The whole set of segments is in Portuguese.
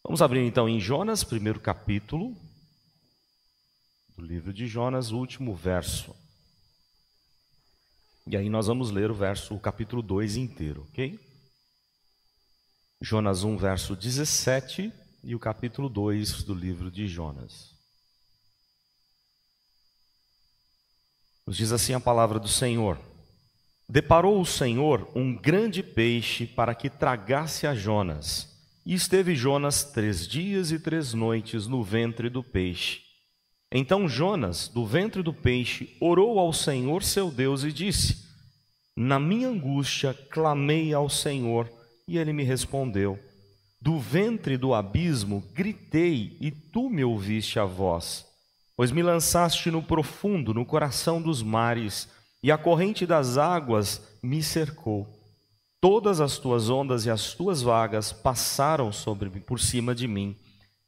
Vamos abrir então em Jonas, primeiro capítulo do livro de Jonas, o último verso. E aí nós vamos ler o capítulo 2 inteiro, ok? Jonas 1, verso 17 e o capítulo 2 do livro de Jonas. Nos diz assim a palavra do Senhor: Deparou o Senhor um grande peixe para que tragasse a Jonas. E esteve Jonas 3 dias e 3 noites no ventre do peixe. Então Jonas, do ventre do peixe, orou ao Senhor seu Deus e disse: Na minha angústia clamei ao Senhor, e ele me respondeu. Do ventre do abismo gritei, e tu me ouviste a voz. Pois me lançaste no profundo, no coração dos mares, e a corrente das águas me cercou. Todas as tuas ondas e as tuas vagas passaram por cima de mim.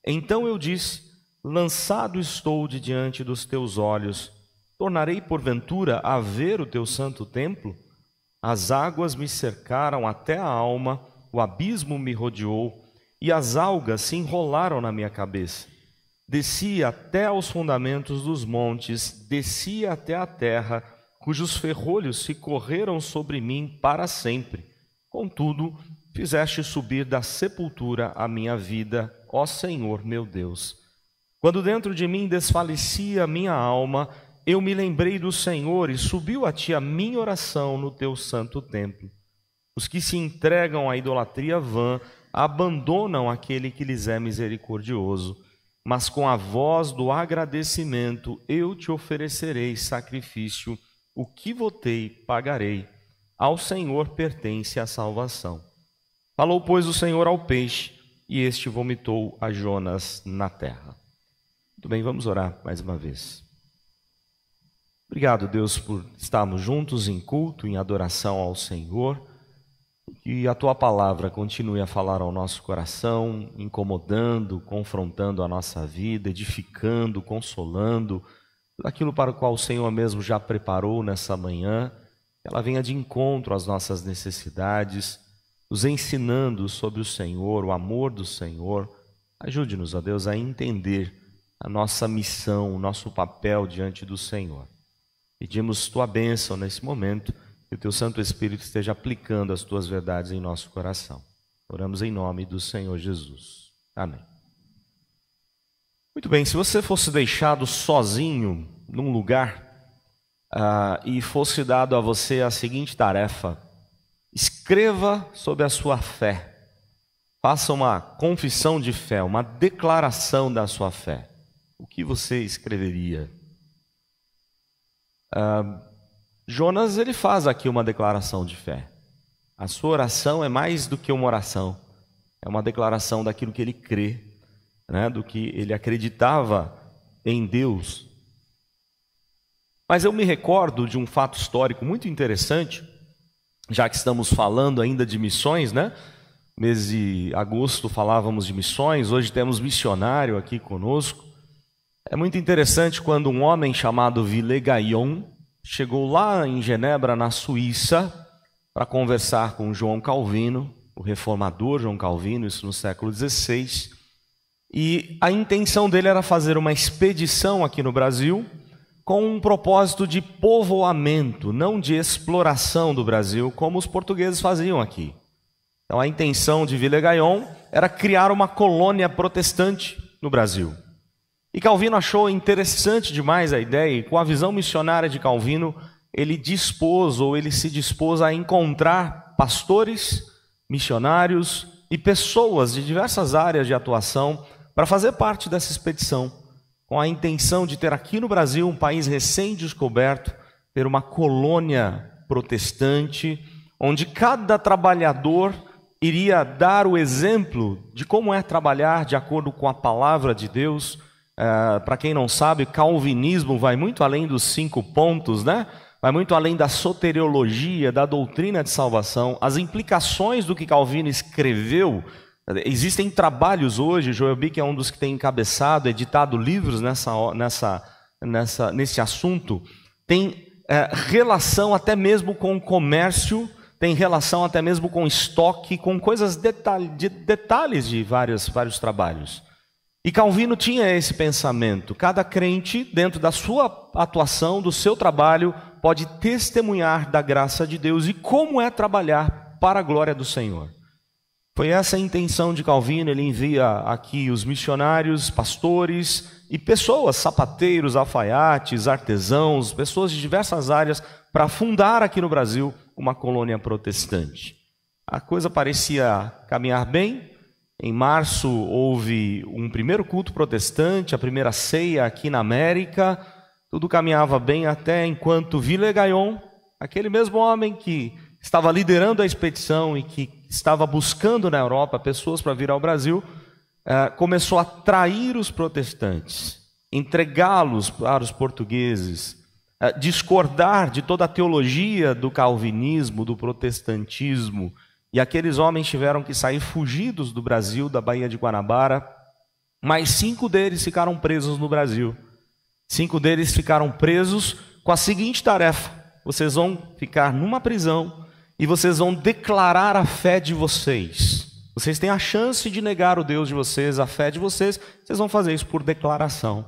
Então eu disse: Lançado estou de diante dos teus olhos. Tornarei porventura a ver o teu santo templo? As águas me cercaram até a alma, o abismo me rodeou, e as algas se enrolaram na minha cabeça. Desci até aos fundamentos dos montes, desci até a terra, cujos ferrolhos se correram sobre mim para sempre. Contudo, fizeste subir da sepultura a minha vida, ó Senhor meu Deus. Quando dentro de mim desfalecia a minha alma, eu me lembrei do Senhor e subiu a ti a minha oração no teu santo templo. Os que se entregam à idolatria vã abandonam aquele que lhes é misericordioso, mas com a voz do agradecimento eu te oferecerei sacrifício, o que votei pagarei. Ao Senhor pertence a salvação. Falou, pois, o Senhor ao peixe, e este vomitou a Jonas na terra. Muito bem, vamos orar mais uma vez. Obrigado, Deus, por estarmos juntos em culto, em adoração ao Senhor. Que a Tua palavra continue a falar ao nosso coração, incomodando, confrontando a nossa vida, edificando, consolando, tudo aquilo para o qual o Senhor mesmo já preparou nessa manhã. Que ela venha de encontro às nossas necessidades, nos ensinando sobre o Senhor, o amor do Senhor. Ajude-nos, ó Deus, a entender a nossa missão, o nosso papel diante do Senhor. Pedimos Tua bênção nesse momento, que o Teu Santo Espírito esteja aplicando as Tuas verdades em nosso coração. Oramos em nome do Senhor Jesus. Amém. Muito bem, se você fosse deixado sozinho num lugar e fosse dado a você a seguinte tarefa: escreva sobre a sua fé, faça uma confissão de fé, uma declaração da sua fé. O que você escreveria? Jonas, ele faz aqui uma declaração de fé. A sua oração é mais do que uma oração, é uma declaração daquilo que ele crê, né? Do que ele acreditava em Deus. Mas eu me recordo de um fato histórico muito interessante, já que estamos falando ainda de missões, né? Mês de agosto falávamos de missões, hoje temos missionário aqui conosco. É muito interessante quando um homem chamado Ville Gaillaud chegou lá em Genebra, na Suíça, para conversar com João Calvino, o reformador João Calvino, isso no século XVI. E a intenção dele era fazer uma expedição aqui no Brasil, com um propósito de povoamento, não de exploração do Brasil, como os portugueses faziam aqui. Então a intenção de Ville Gaillaud era criar uma colônia protestante no Brasil. E Calvino achou interessante demais a ideia, e com a visão missionária de Calvino, ele se dispôs a encontrar pastores, missionários e pessoas de diversas áreas de atuação para fazer parte dessa expedição, com a intenção de ter aqui no Brasil, um país recém-descoberto, ter uma colônia protestante, onde cada trabalhador iria dar o exemplo de como é trabalhar de acordo com a palavra de Deus. Para quem não sabe, calvinismo vai muito além dos 5 pontos, né? Vai muito além da soteriologia, da doutrina de salvação, as implicações do que Calvino escreveu. Existem trabalhos hoje, Joel Bick é um dos que tem encabeçado, editado livros nesse assunto, tem relação até mesmo com o comércio tem relação até mesmo com estoque, com coisas detalhes de vários trabalhos. E Calvino tinha esse pensamento: cada crente, dentro da sua atuação, do seu trabalho, pode testemunhar da graça de Deus e como é trabalhar para a glória do Senhor. Foi essa a intenção de Calvino. Ele envia aqui os missionários, pastores e pessoas, sapateiros, alfaiates, artesãos, pessoas de diversas áreas, para fundar aqui no Brasil uma colônia protestante. A coisa parecia caminhar bem. Em março houve um primeiro culto protestante, a primeira ceia aqui na América. Tudo caminhava bem até enquanto Villegayon, aquele mesmo homem que estava liderando a expedição e que estava buscando na Europa pessoas para vir ao Brasil, começou a trair os protestantes, entregá-los para os portugueses, discordar de toda a teologia do calvinismo, do protestantismo, e aqueles homens tiveram que sair fugidos do Brasil, da Baía de Guanabara. Mas 5 deles ficaram presos no Brasil. 5 deles ficaram presos com a seguinte tarefa: vocês vão ficar numa prisão e vocês vão declarar a fé de vocês. Vocês têm a chance de negar o Deus de vocês, a fé de vocês, vocês vão fazer isso por declaração.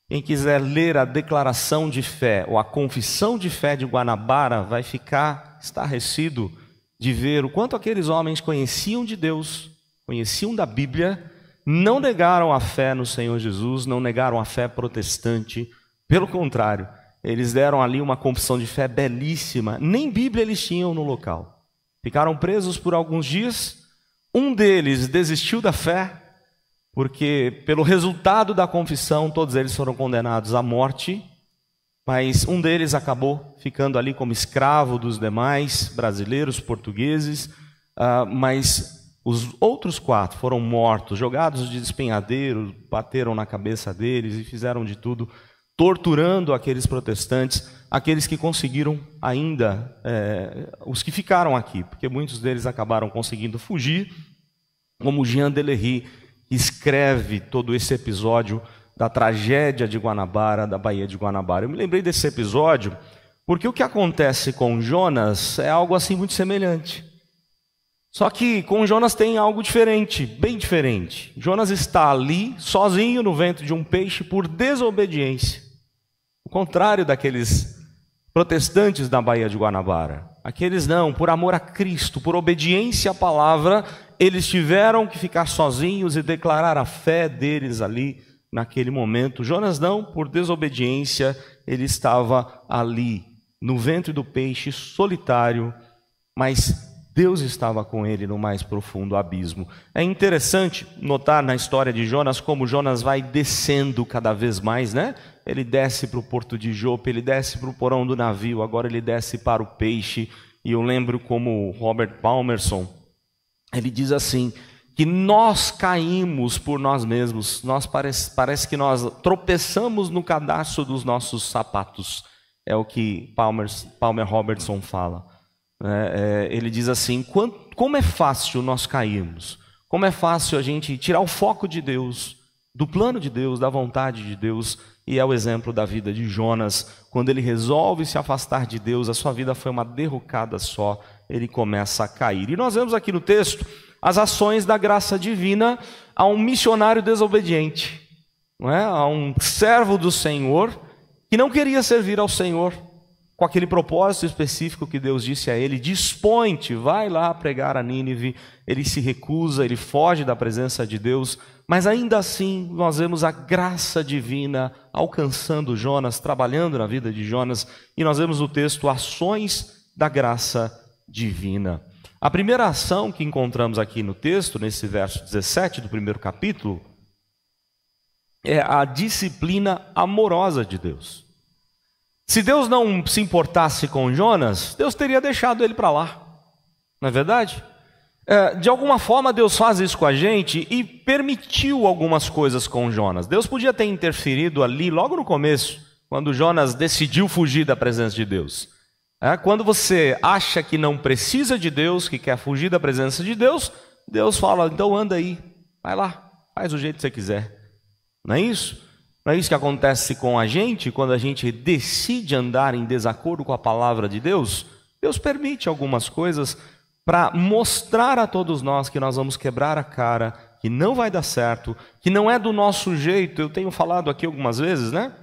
Quem quiser ler a declaração de fé ou a confissão de fé de Guanabara vai ficar estarrecido de ver o quanto aqueles homens conheciam de Deus, conheciam da Bíblia, não negaram a fé no Senhor Jesus, não negaram a fé protestante. Pelo contrário, eles deram ali uma confissão de fé belíssima. Nem Bíblia eles tinham no local. Ficaram presos por alguns dias. Um deles desistiu da fé, porque pelo resultado da confissão todos eles foram condenados à morte. Mas um deles acabou ficando ali como escravo dos demais brasileiros, portugueses, mas os outros 4 foram mortos, jogados de despenhadeiro, bateram na cabeça deles e fizeram de tudo, torturando aqueles protestantes, aqueles que conseguiram ainda, os que ficaram aqui, porque muitos deles acabaram conseguindo fugir, como Jean Delery, que escreve todo esse episódio da tragédia de Guanabara, da Baía de Guanabara. Eu me lembrei desse episódio porque o que acontece com Jonas é algo assim muito semelhante. Só que com Jonas tem algo diferente, bem diferente. Jonas está ali, sozinho no ventre de um peixe, por desobediência. O contrário daqueles protestantes da Baía de Guanabara. Aqueles não, por amor a Cristo, por obediência à palavra, eles tiveram que ficar sozinhos e declarar a fé deles ali, naquele momento. Jonas não, por desobediência, ele estava ali, no ventre do peixe, solitário, mas Deus estava com ele no mais profundo abismo. É interessante notar na história de Jonas como Jonas vai descendo cada vez mais, né? Ele desce para o porto de Jope, ele desce para o porão do navio, agora ele desce para o peixe. E eu lembro como Robert Palmerson, ele diz assim, que nós caímos por nós mesmos, parece que nós tropeçamos no cadarço dos nossos sapatos, é o que Palmer Robertson fala. Ele diz assim, como é fácil nós cairmos, como é fácil a gente tirar o foco de Deus, do plano de Deus, da vontade de Deus, e é o exemplo da vida de Jonas. Quando ele resolve se afastar de Deus, a sua vida foi uma derrocada só, ele começa a cair. E nós vemos aqui no texto as ações da graça divina a um missionário desobediente, não é? A um servo do Senhor que não queria servir ao Senhor com aquele propósito específico que Deus disse a ele: dispõe-te, vai lá pregar a Nínive. Ele se recusa, ele foge da presença de Deus, mas ainda assim nós vemos a graça divina alcançando Jonas, trabalhando na vida de Jonas, e nós vemos no texto ações da graça divina. A primeira ação que encontramos aqui no texto, nesse verso 17 do primeiro capítulo, é a disciplina amorosa de Deus. Se Deus não se importasse com Jonas, Deus teria deixado ele para lá, não é verdade? De alguma forma Deus faz isso com a gente e permitiu algumas coisas com Jonas. Deus podia ter interferido ali logo no começo, quando Jonas decidiu fugir da presença de Deus. Quando você acha que não precisa de Deus, que quer fugir da presença de Deus, Deus fala: então anda aí, vai lá, faz do jeito que você quiser. Não é isso? Não é isso que acontece com a gente quando a gente decide andar em desacordo com a palavra de Deus? Deus permite algumas coisas para mostrar a todos nós que nós vamos quebrar a cara, que não vai dar certo, que não é do nosso jeito. Eu tenho falado aqui algumas vezes, né?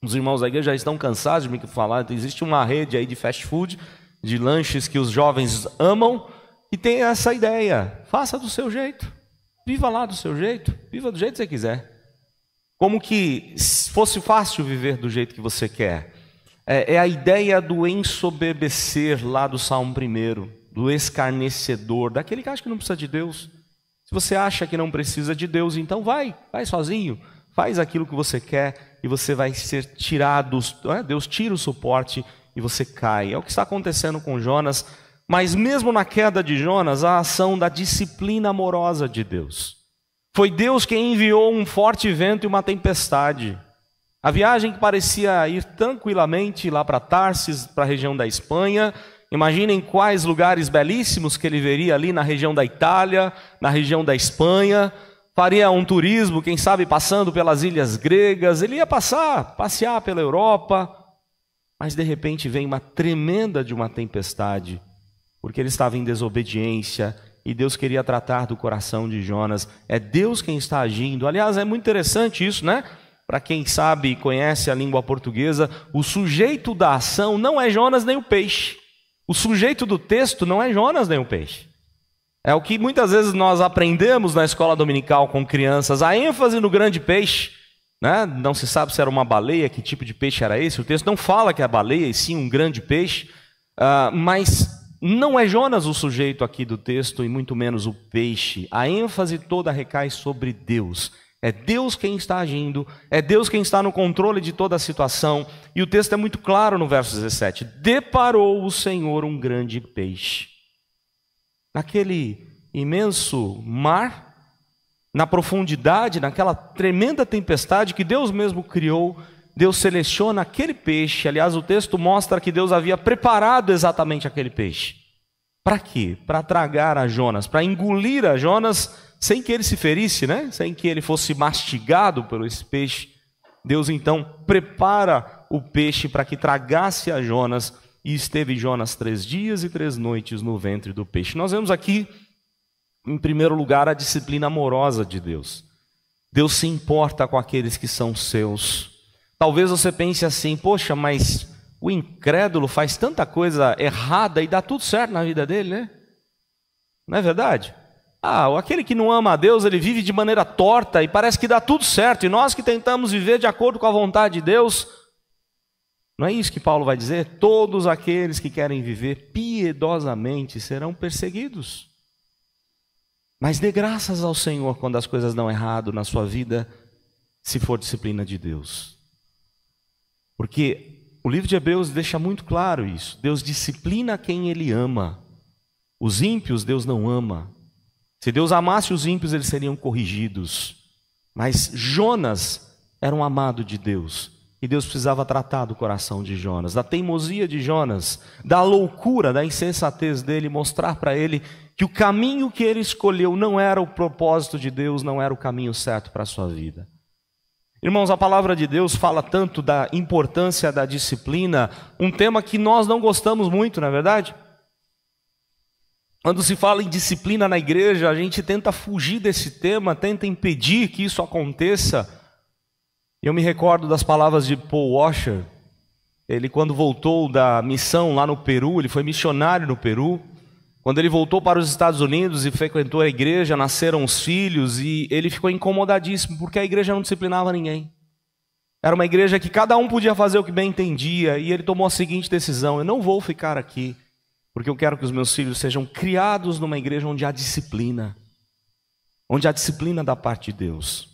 Os irmãos da igreja já estão cansados de me falar. Existe uma rede aí de fast food, de lanches que os jovens amam, e tem essa ideia: faça do seu jeito, viva lá do seu jeito, viva do jeito que você quiser. Como que fosse fácil viver do jeito que você quer. É a ideia do ensoberbecer lá do Salmo 1, do escarnecedor, daquele que acha que não precisa de Deus. Se você acha que não precisa de Deus, então vai sozinho, faz aquilo que você quer e você vai ser tirado, Deus tira o suporte e você cai. É o que está acontecendo com Jonas, mas mesmo na queda de Jonas, a ação da disciplina amorosa de Deus. Foi Deus quem enviou um forte vento e uma tempestade. A viagem que parecia ir tranquilamente lá para Tarsis, para a região da Espanha. Imaginem quais lugares belíssimos que ele veria ali na região da Itália, na região da Espanha. Faria um turismo, quem sabe passando pelas ilhas gregas. Ele ia passear pela Europa. Mas de repente vem uma tremenda de uma tempestade, porque ele estava em desobediência e Deus queria tratar do coração de Jonas. É Deus quem está agindo. Aliás, é muito interessante isso, né? Para quem sabe e conhece a língua portuguesa, o sujeito da ação não é Jonas nem o peixe. O sujeito do texto não é Jonas nem o peixe. É o que muitas vezes nós aprendemos na escola dominical com crianças, a ênfase no grande peixe, né? Não se sabe se era uma baleia, que tipo de peixe era esse. O texto não fala que é a baleia, e sim um grande peixe, mas não é Jonas o sujeito aqui do texto, e muito menos o peixe. A ênfase toda recai sobre Deus. É Deus quem está agindo, é Deus quem está no controle de toda a situação. E o texto é muito claro no verso 17. Deparou o Senhor um grande peixe. Naquele imenso mar, na profundidade, naquela tremenda tempestade que Deus mesmo criou, Deus seleciona aquele peixe. Aliás, o texto mostra que Deus havia preparado exatamente aquele peixe. Para quê? Para tragar a Jonas, para engolir a Jonas sem que ele se ferisse, né? Sem que ele fosse mastigado por esse peixe. Deus então prepara o peixe para que tragasse a Jonas, e esteve Jonas 3 dias e 3 noites no ventre do peixe. Nós vemos aqui, em primeiro lugar, a disciplina amorosa de Deus. Deus se importa com aqueles que são seus. Talvez você pense assim: poxa, mas o incrédulo faz tanta coisa errada e dá tudo certo na vida dele, né? Não é verdade? Aquele que não ama a Deus, ele vive de maneira torta e parece que dá tudo certo. E nós que tentamos viver de acordo com a vontade de Deus, não é isso que Paulo vai dizer? Todos aqueles que querem viver piedosamente serão perseguidos. Mas dê graças ao Senhor quando as coisas dão errado na sua vida, se for disciplina de Deus. Porque o livro de Hebreus deixa muito claro isso. Deus disciplina quem Ele ama. Os ímpios Deus não ama. Se Deus amasse os ímpios, eles seriam corrigidos. Mas Jonas era um amado de Deus. E Deus precisava tratar do coração de Jonas, da teimosia de Jonas, da loucura, da insensatez dele, mostrar para ele que o caminho que ele escolheu não era o propósito de Deus, não era o caminho certo para a sua vida. Irmãos, a palavra de Deus fala tanto da importância da disciplina, um tema que nós não gostamos muito, não é verdade? Quando se fala em disciplina na igreja, a gente tenta fugir desse tema, tenta impedir que isso aconteça. Eu me recordo das palavras de Paul Washer. Ele, quando voltou da missão lá no Peru, ele foi missionário no Peru. Quando ele voltou para os Estados Unidos e frequentou a igreja, nasceram os filhos e ele ficou incomodadíssimo porque a igreja não disciplinava ninguém. Era uma igreja que cada um podia fazer o que bem entendia, e ele tomou a seguinte decisão: eu não vou ficar aqui, porque eu quero que os meus filhos sejam criados numa igreja onde há disciplina da parte de Deus.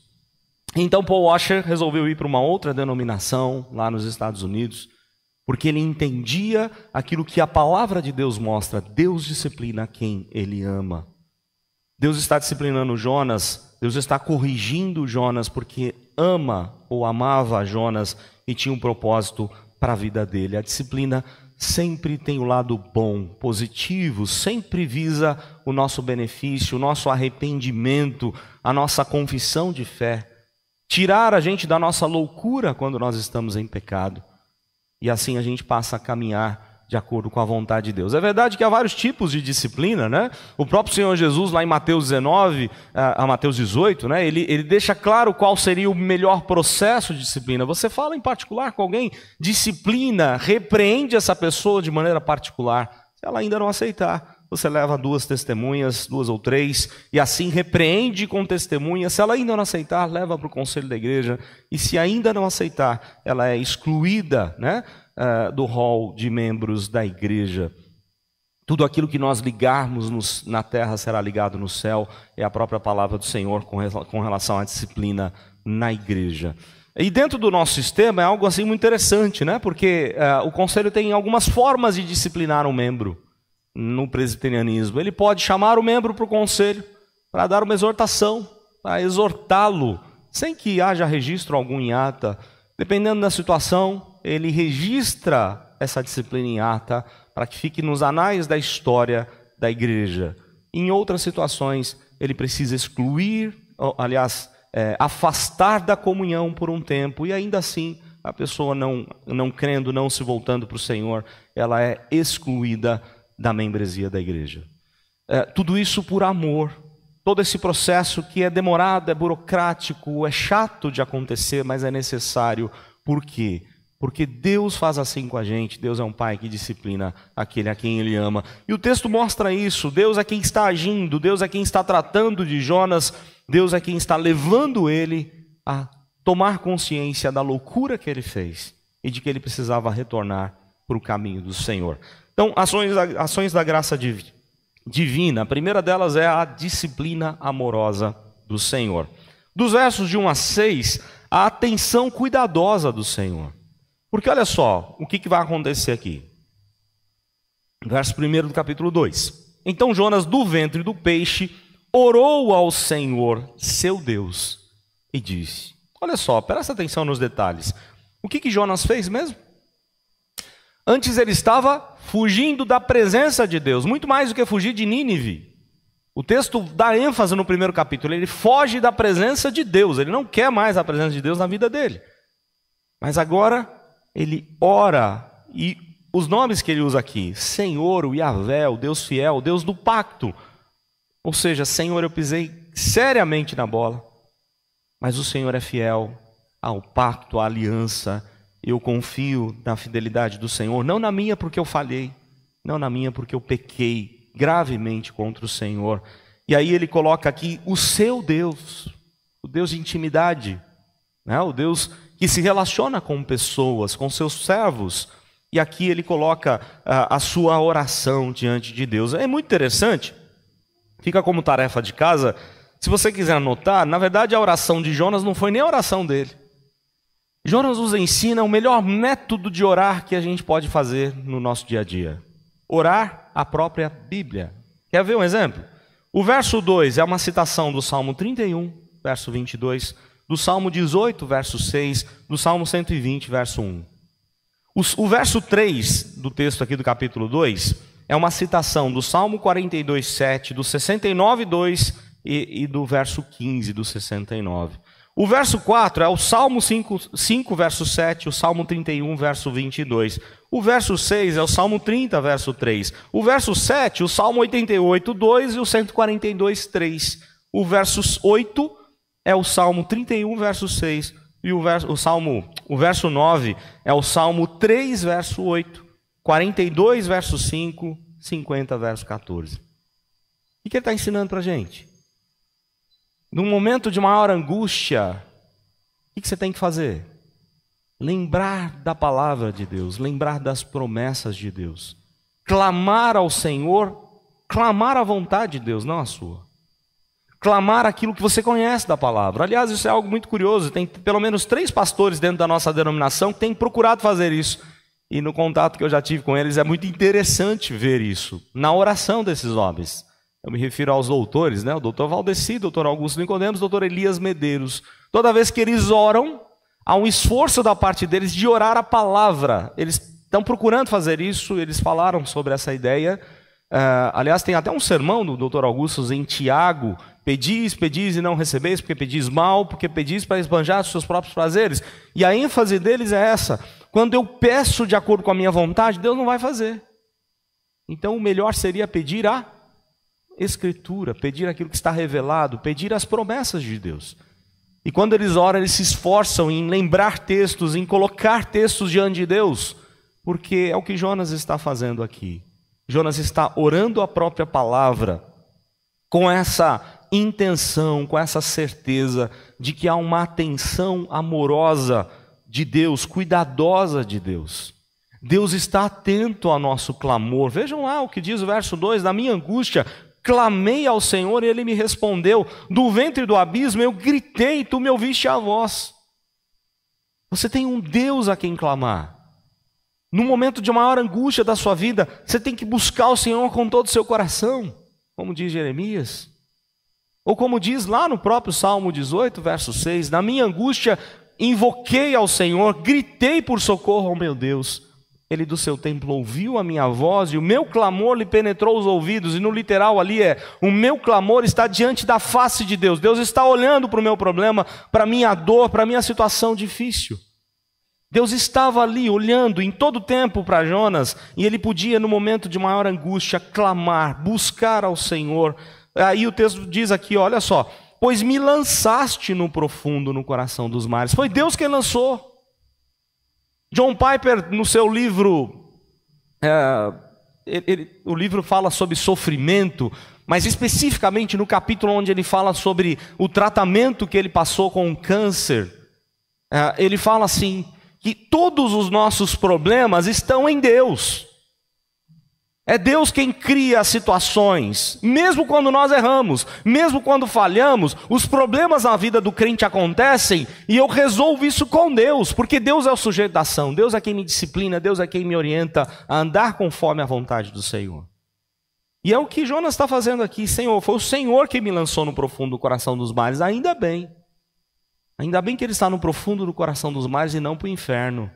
Então Paul Washer resolveu ir para uma outra denominação lá nos Estados Unidos, porque ele entendia aquilo que a palavra de Deus mostra: Deus disciplina quem Ele ama. Deus está disciplinando Jonas, Deus está corrigindo Jonas porque ama ou amava Jonas e tinha um propósito para a vida dele. A disciplina sempre tem o lado bom, positivo, sempre visa o nosso benefício, o nosso arrependimento, a nossa confissão de fé. Tirar a gente da nossa loucura quando nós estamos em pecado. E assim a gente passa a caminhar de acordo com a vontade de Deus. É verdade que há vários tipos de disciplina, né? O próprio Senhor Jesus, lá em Mateus 19 a Mateus 18, né? Ele deixa claro qual seria o melhor processo de disciplina. Você fala em particular com alguém, disciplina, repreende essa pessoa de maneira particular. Se ela ainda não aceitar, você leva 2 testemunhas, 2 ou 3, e assim repreende com testemunha. Se ela ainda não aceitar, leva para o conselho da igreja. E se ainda não aceitar, ela é excluída, né, do rol de membros da igreja. Tudo aquilo que nós ligarmos na terra será ligado no céu. É a própria palavra do Senhor com relação à disciplina na igreja. E dentro do nosso sistema é algo assim muito interessante, né? Porque o conselho tem algumas formas de disciplinar um membro. No presbiterianismo, ele pode chamar o membro para o conselho, para dar uma exortação, para exortá-lo, sem que haja registro algum em ata. Dependendo da situação, ele registra essa disciplina em ata, para que fique nos anais da história da igreja. Em outras situações, ele precisa excluir, afastar da comunhão por um tempo, e ainda assim, a pessoa não crendo, não se voltando para o Senhor, ela é excluída da membresia da igreja. Tudo isso por amor. Todo esse processo que é demorado, é burocrático, é chato de acontecer, mas é necessário. Por quê? Porque Deus faz assim com a gente. Deus é um pai que disciplina aquele a quem Ele ama. E o texto mostra isso. Deus é quem está agindo, Deus é quem está tratando de Jonas, Deus é quem está levando ele a tomar consciência da loucura que ele fez e de que ele precisava retornar para o caminho do Senhor. Então, ações da graça divina. A primeira delas é a disciplina amorosa do Senhor. Dos versos de 1 a 6, a atenção cuidadosa do Senhor. Porque olha só, o que vai acontecer aqui? Verso 1 do capítulo 2. Então Jonas, do ventre do peixe, orou ao Senhor, seu Deus, e disse... Olha só, presta atenção nos detalhes. O que Jonas fez mesmo? Antes ele estava fugindo da presença de Deus, muito mais do que fugir de Nínive. O texto dá ênfase no primeiro capítulo, ele foge da presença de Deus, ele não quer mais a presença de Deus na vida dele. Mas agora ele ora, e os nomes que ele usa aqui, Senhor, o Yahvé, o Deus fiel, o Deus do pacto. Ou seja, Senhor, eu pisei seriamente na bola, mas o Senhor é fiel ao pacto, à aliança. Eu confio na fidelidade do Senhor, não na minha porque eu falhei, não na minha porque eu pequei gravemente contra o Senhor. E aí ele coloca aqui o seu Deus, o Deus de intimidade, né? O Deus que se relaciona com pessoas, com seus servos. E aqui ele coloca a sua oração diante de Deus. É muito interessante, fica como tarefa de casa. Se você quiser anotar, na verdade a oração de Jonas não foi nem a oração dele. Jonas nos ensina o melhor método de orar que a gente pode fazer no nosso dia a dia. Orar a própria Bíblia. Quer ver um exemplo? O verso 2 é uma citação do Salmo 31, verso 22, do Salmo 18, verso 6, do Salmo 120, verso 1. O verso 3 do texto aqui do capítulo 2 é uma citação do Salmo 42, 7, do 69, 2 e do verso 15 do 69. O verso 4 é o Salmo 5, verso 7, o Salmo 31, verso 22. O verso 6 é o Salmo 30, verso 3. O verso 7, o Salmo 88, 2 e o 142, 3. O verso 8 é o Salmo 31, verso 6. E o verso 9 é o Salmo 3, verso 8. 42, verso 5, 50, verso 14. O que ele está ensinando para a gente? Num momento de maior angústia, o que você tem que fazer? Lembrar da palavra de Deus, lembrar das promessas de Deus. Clamar ao Senhor, clamar a vontade de Deus, não a sua. Clamar aquilo que você conhece da palavra. Aliás, isso é algo muito curioso. Tem pelo menos 3 pastores dentro da nossa denominação que têm procurado fazer isso. E no contato que eu já tive com eles, é muito interessante ver isso na oração desses homens. Eu me refiro aos doutores, né? O doutor Valdeci, o doutor Augusto Nicodemos, o doutor Elias Medeiros. Toda vez que eles oram, há um esforço da parte deles de orar a palavra. Eles estão procurando fazer isso, eles falaram sobre essa ideia. Aliás, tem até um sermão do doutor Augusto em Tiago: pedis, pedis e não recebeis, porque pedis mal, porque pedis para esbanjar os seus próprios prazeres. E a ênfase deles é essa: quando eu peço de acordo com a minha vontade, Deus não vai fazer. Então o melhor seria pedir a Escritura, pedir aquilo que está revelado, pedir as promessas de Deus. E quando eles oram, eles se esforçam em lembrar textos, em colocar textos diante de Deus, porque é o que Jonas está fazendo aqui. Jonas está orando a própria palavra, com essa intenção, com essa certeza de que há uma atenção amorosa de Deus, cuidadosa de Deus. Deus está atento ao nosso clamor. Vejam lá o que diz o verso 2: na minha angústia clamei ao Senhor e Ele me respondeu. Do ventre do abismo eu gritei e Tu me ouviste a voz. Você tem um Deus a quem clamar. No momento de maior angústia da sua vida, você tem que buscar o Senhor com todo o seu coração, como diz Jeremias. Ou como diz lá no próprio Salmo 18, verso 6, na minha angústia invoquei ao Senhor, gritei por socorro ao meu Deus. Ele do seu templo ouviu a minha voz e o meu clamor lhe penetrou os ouvidos. E no literal ali o meu clamor está diante da face de Deus. Deus está olhando para o meu problema, para a minha dor, para a minha situação difícil. Deus estava ali olhando em todo o tempo para Jonas, e ele podia no momento de maior angústia clamar, buscar ao Senhor. Aí o texto diz aqui, olha só: pois me lançaste no profundo, no coração dos mares. Foi Deus quem lançou. John Piper, no seu livro, o livro fala sobre sofrimento, mas especificamente no capítulo onde ele fala sobre o tratamento que ele passou com o câncer, ele fala assim, que todos os nossos problemas estão em Deus. É Deus quem cria as situações, mesmo quando nós erramos, mesmo quando falhamos, os problemas na vida do crente acontecem e eu resolvo isso com Deus, porque Deus é o sujeito da ação, Deus é quem me disciplina, Deus é quem me orienta a andar conforme a vontade do Senhor. E é o que Jonas está fazendo aqui: Senhor, foi o Senhor que me lançou no profundo do coração dos mares. Ainda bem que ele está no profundo do coração dos mares e não para o inferno.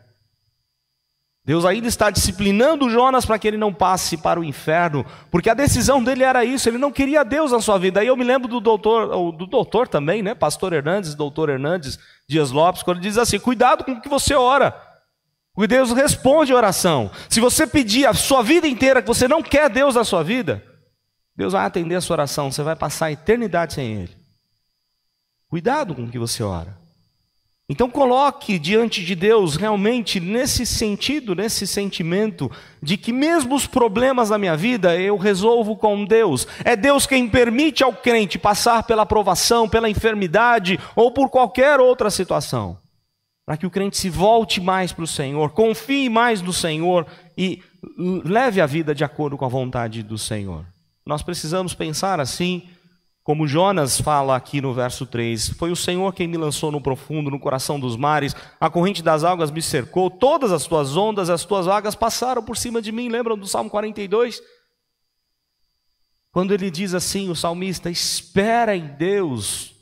Deus ainda está disciplinando Jonas para que ele não passe para o inferno, porque a decisão dele era isso, ele não queria Deus na sua vida. Aí eu me lembro do doutor também, né? Pastor Hernandes, doutor Hernandes Dias Lopes, quando ele diz assim: cuidado com o que você ora, porque Deus responde a oração. Se você pedir a sua vida inteira que você não quer Deus na sua vida, Deus vai atender a sua oração, você vai passar a eternidade sem Ele. Cuidado com o que você ora. Então coloque diante de Deus realmente nesse sentido, nesse sentimento de que mesmo os problemas da minha vida eu resolvo com Deus. É Deus quem permite ao crente passar pela provação, pela enfermidade ou por qualquer outra situação, para que o crente se volte mais para o Senhor, confie mais no Senhor e leve a vida de acordo com a vontade do Senhor. Nós precisamos pensar assim, como Jonas fala aqui no verso 3, foi o Senhor quem me lançou no profundo, no coração dos mares, a corrente das águas me cercou, todas as tuas ondas, as tuas vagas passaram por cima de mim. Lembram do Salmo 42? Quando ele diz assim, o salmista: espera em Deus,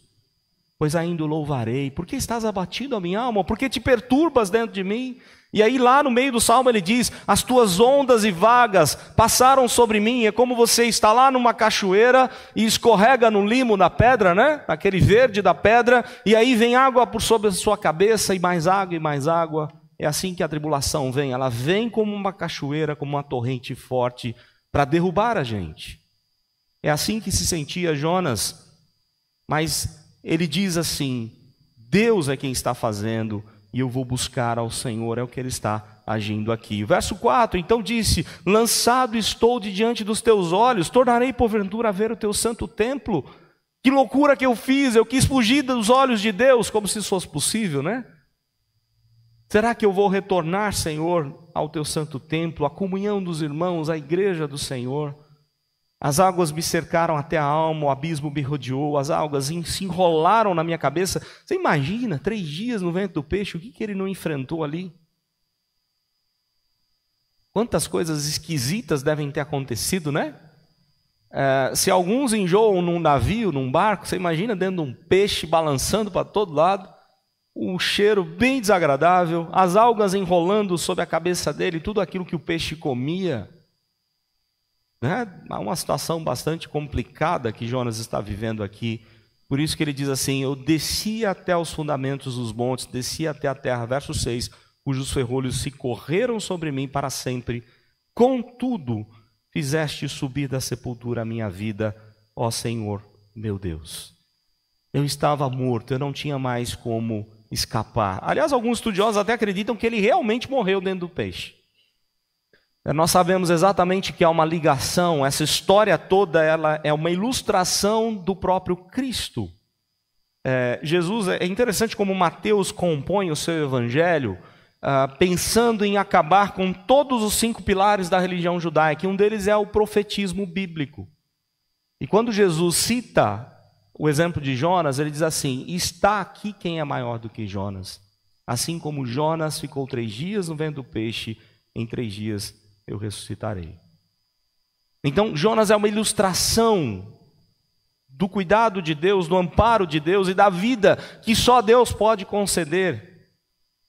pois ainda o louvarei. Por que estás abatido, a minha alma? Por que te perturbas dentro de mim? E aí lá no meio do salmo ele diz: as tuas ondas e vagas passaram sobre mim. É como você está lá numa cachoeira e escorrega no limo da pedra, né? Aquele verde da pedra, e aí vem água por sobre a sua cabeça, e mais água e mais água. É assim que a tribulação vem, ela vem como uma cachoeira, como uma torrente forte para derrubar a gente. É assim que se sentia Jonas, mas ele diz assim: Deus é quem está fazendo, e eu vou buscar ao Senhor. É o que ele está agindo aqui. Verso 4, então disse: lançado estou de diante dos teus olhos, tornarei porventura a ver o teu santo templo. Que loucura que eu fiz, eu quis fugir dos olhos de Deus, como se isso fosse possível, né? Será que eu vou retornar, Senhor, ao teu santo templo, à comunhão dos irmãos, à igreja do Senhor? As águas me cercaram até a alma, o abismo me rodeou, as águas se enrolaram na minha cabeça. Você imagina, 3 dias no ventre do peixe, o que ele não enfrentou ali? Quantas coisas esquisitas devem ter acontecido, né? Se alguns enjoam num navio, num barco, você imagina dentro de um peixe balançando para todo lado, um cheiro bem desagradável, as algas enrolando sobre a cabeça dele, tudo aquilo que o peixe comia. Há uma situação bastante complicada que Jonas está vivendo aqui. Por isso que ele diz assim: eu desci até os fundamentos dos montes, desci até a terra. Verso 6, cujos ferrolhos se correram sobre mim para sempre. Contudo, fizeste subir da sepultura a minha vida, ó Senhor, meu Deus. Eu estava morto, eu não tinha mais como escapar. Aliás, alguns estudiosos até acreditam que ele realmente morreu dentro do peixe. Nós sabemos exatamente que há uma ligação, essa história toda ela é uma ilustração do próprio Cristo. Jesus, é interessante como Mateus compõe o seu evangelho, pensando em acabar com todos os 5 pilares da religião judaica, e um deles é o profetismo bíblico. E quando Jesus cita o exemplo de Jonas, ele diz assim: está aqui quem é maior do que Jonas. Assim como Jonas ficou 3 dias no ventre do peixe, em 3 dias eu ressuscitarei. Então Jonas é uma ilustração do cuidado de Deus, do amparo de Deus e da vida que só Deus pode conceder.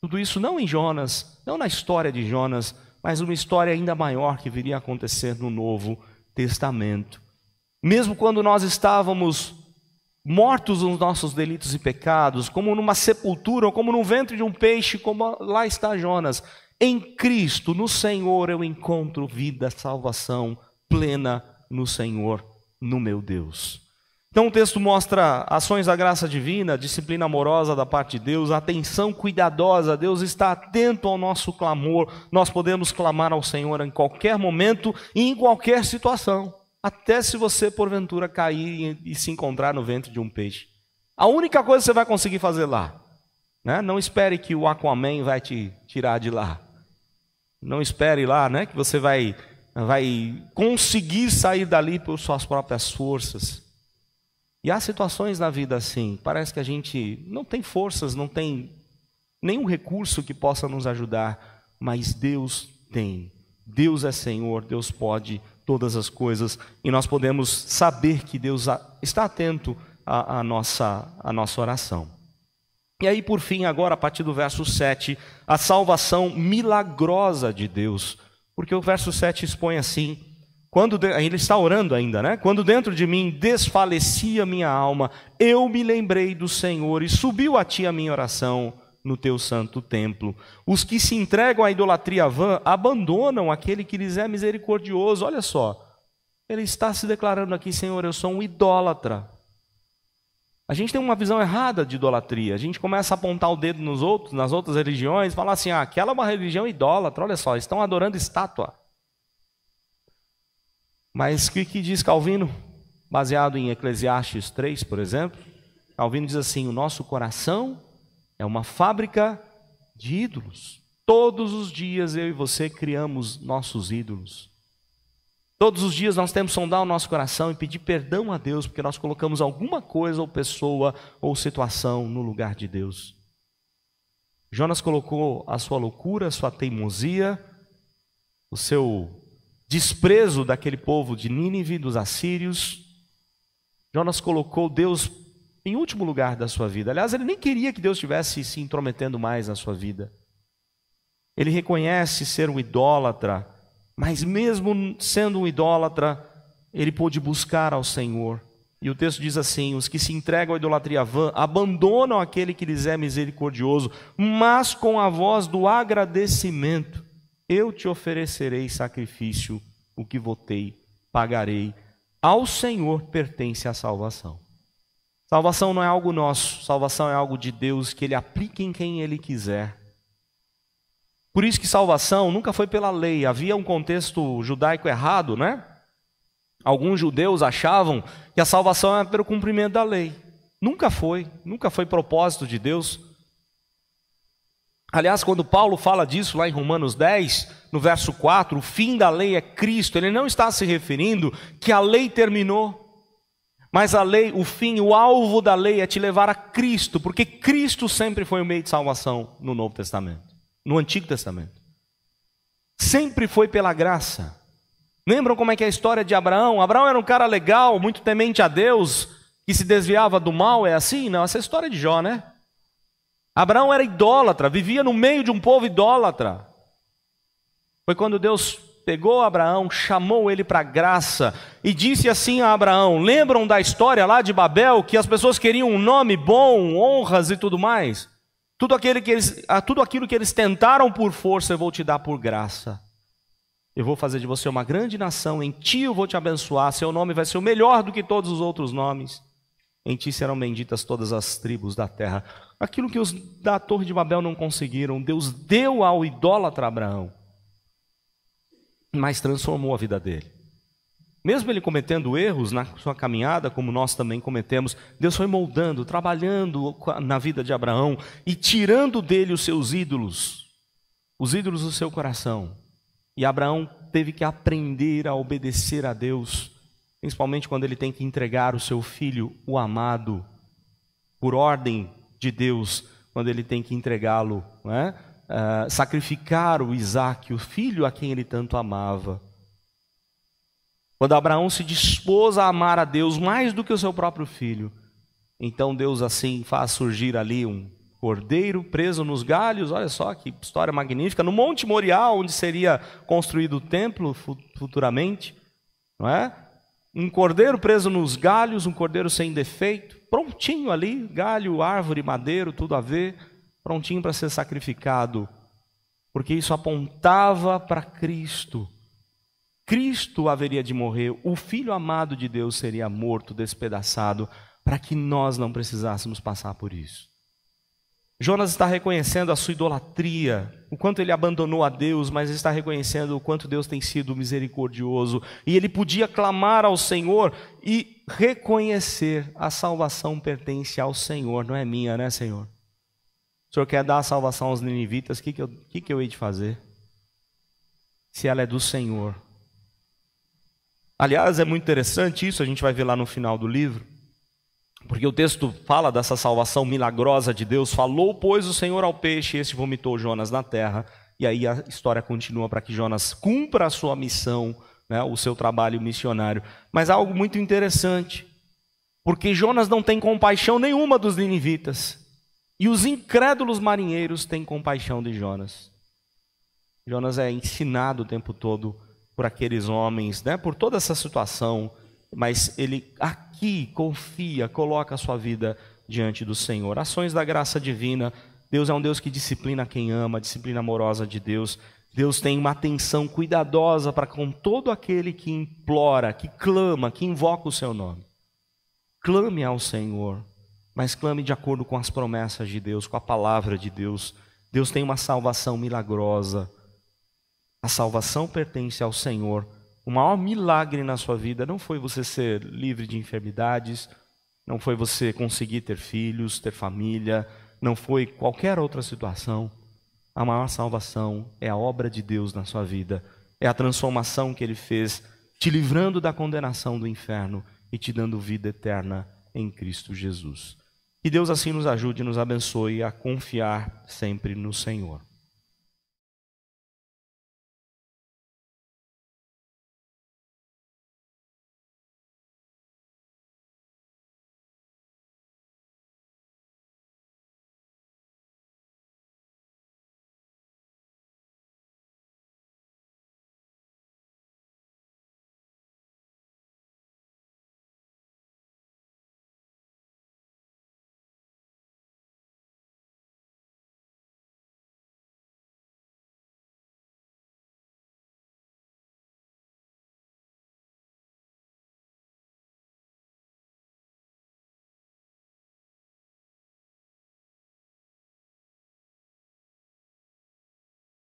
Tudo isso não em Jonas, não na história de Jonas, mas uma história ainda maior que viria a acontecer no Novo Testamento. Mesmo quando nós estávamos mortos nos nossos delitos e pecados, como numa sepultura, ou como no ventre de um peixe, como lá está Jonas, em Cristo, no Senhor, eu encontro vida, salvação plena no Senhor, no meu Deus. Então o texto mostra ações da graça divina, disciplina amorosa da parte de Deus, atenção cuidadosa. Deus está atento ao nosso clamor. Nós podemos clamar ao Senhor em qualquer momento e em qualquer situação, até se você porventura cair e se encontrar no ventre de um peixe. A única coisa que você vai conseguir fazer lá, né? Não espere que o Aquaman vai te tirar de lá. Não espere lá, né, que você vai conseguir sair dali por suas próprias forças. E há situações na vida assim, parece que a gente não tem forças, não tem nenhum recurso que possa nos ajudar, mas Deus tem. Deus é Senhor, Deus pode todas as coisas, e nós podemos saber que Deus está atento à nossa oração. E aí, por fim, agora, a partir do verso 7, a salvação milagrosa de Deus, porque o verso 7 expõe assim: ele está orando ainda, né? Quando dentro de mim desfalecia minha alma, eu me lembrei do Senhor e subiu a ti a minha oração no teu santo templo. Os que se entregam à idolatria vã abandonam aquele que lhes é misericordioso. Olha só, ele está se declarando aqui: Senhor, eu sou um idólatra. A gente tem uma visão errada de idolatria. A gente começa a apontar o dedo nas outras religiões, falar assim: aquela é uma religião idólatra, olha só, estão adorando estátua. Mas o que diz Calvino, baseado em Eclesiastes 3, por exemplo? Calvino diz assim: o nosso coração é uma fábrica de ídolos. Todos os dias eu e você criamos nossos ídolos. Todos os dias nós temos que sondar o nosso coração e pedir perdão a Deus, porque nós colocamos alguma coisa ou pessoa ou situação no lugar de Deus. Jonas colocou a sua loucura, a sua teimosia, o seu desprezo daquele povo de Nínive, dos assírios. Jonas colocou Deus em último lugar da sua vida. Aliás, ele nem queria que Deus estivesse se intrometendo mais na sua vida. Ele reconhece ser um idólatra, mas mesmo sendo um idólatra, ele pôde buscar ao Senhor. E o texto diz assim: os que se entregam à idolatria vã abandonam aquele que lhes é misericordioso, mas com a voz do agradecimento eu te oferecerei sacrifício, o que votei, pagarei. Ao Senhor pertence a salvação. Salvação não é algo nosso, salvação é algo de Deus, que Ele aplica em quem Ele quiser. Por isso que salvação nunca foi pela lei. Havia um contexto judaico errado, né? Alguns judeus achavam que a salvação era pelo cumprimento da lei. Nunca foi propósito de Deus. Aliás, quando Paulo fala disso lá em Romanos 10, no verso 4, o fim da lei é Cristo, ele não está se referindo que a lei terminou. Mas a lei, o fim, o alvo da lei é te levar a Cristo, porque Cristo sempre foi o meio de salvação no Novo Testamento, no Antigo Testamento. Sempre foi pela graça. Lembram como é que é a história de Abraão? Abraão era um cara legal, muito temente a Deus, que se desviava do mal, é assim? Não, essa é a história de Jó, né? Abraão era idólatra, vivia no meio de um povo idólatra. Foi quando Deus pegou Abraão, chamou ele para a graça e disse assim a Abraão: lembram da história lá de Babel, que as pessoas queriam um nome bom, honras e tudo mais? Tudo aquilo que eles tentaram por força, eu vou te dar por graça. Eu vou fazer de você uma grande nação, em ti eu vou te abençoar, seu nome vai ser o melhor do que todos os outros nomes. Em ti serão benditas todas as tribos da terra. Aquilo que os da Torre de Babel não conseguiram, Deus deu ao idólatra Abraão, mas transformou a vida dele. Mesmo ele cometendo erros na sua caminhada, como nós também cometemos, Deus foi moldando, trabalhando na vida de Abraão e tirando dele os seus ídolos, os ídolos do seu coração. E Abraão teve que aprender a obedecer a Deus, principalmente quando ele tem que entregar o seu filho, o amado, por ordem de Deus, quando ele tem que entregá-lo, não é? Sacrificar o Isaque, o filho a quem ele tanto amava. Quando Abraão se dispôs a amar a Deus mais do que o seu próprio filho, então Deus assim faz surgir ali um cordeiro preso nos galhos. Olha só que história magnífica, no Monte Moriá, onde seria construído o templo futuramente, não é? Um cordeiro preso nos galhos, um cordeiro sem defeito, prontinho ali, galho, árvore, madeiro, tudo a ver, prontinho para ser sacrificado, porque isso apontava para Cristo. Cristo haveria de morrer, o Filho amado de Deus seria morto, despedaçado, para que nós não precisássemos passar por isso. Jonas está reconhecendo a sua idolatria, o quanto ele abandonou a Deus, mas está reconhecendo o quanto Deus tem sido misericordioso. E ele podia clamar ao Senhor e reconhecer: a salvação pertence ao Senhor, não é minha, né, Senhor? O Senhor quer dar a salvação aos ninivitas, o que eu hei de fazer? Se ela é do Senhor. Aliás, é muito interessante isso, a gente vai ver lá no final do livro, porque o texto fala dessa salvação milagrosa de Deus. Falou, pois, o Senhor ao peixe, e este vomitou Jonas na terra. E aí a história continua para que Jonas cumpra a sua missão, né, o seu trabalho missionário. Mas há algo muito interessante, porque Jonas não tem compaixão nenhuma dos ninivitas, e os incrédulos marinheiros têm compaixão de Jonas. Jonas é ensinado o tempo todo por aqueles homens, né, por toda essa situação, mas ele aqui confia, coloca a sua vida diante do Senhor. Ações da graça divina. Deus é um Deus que disciplina quem ama, disciplina amorosa de Deus. Deus tem uma atenção cuidadosa para com todo aquele que implora, que clama, que invoca o seu nome. Clame ao Senhor, mas clame de acordo com as promessas de Deus, com a palavra de Deus. Deus tem uma salvação milagrosa. A salvação pertence ao Senhor. O maior milagre na sua vida não foi você ser livre de enfermidades, não foi você conseguir ter filhos, ter família, não foi qualquer outra situação. A maior salvação é a obra de Deus na sua vida, é a transformação que Ele fez, te livrando da condenação do inferno e te dando vida eterna em Cristo Jesus. Que Deus assim nos ajude e nos abençoe a confiar sempre no Senhor.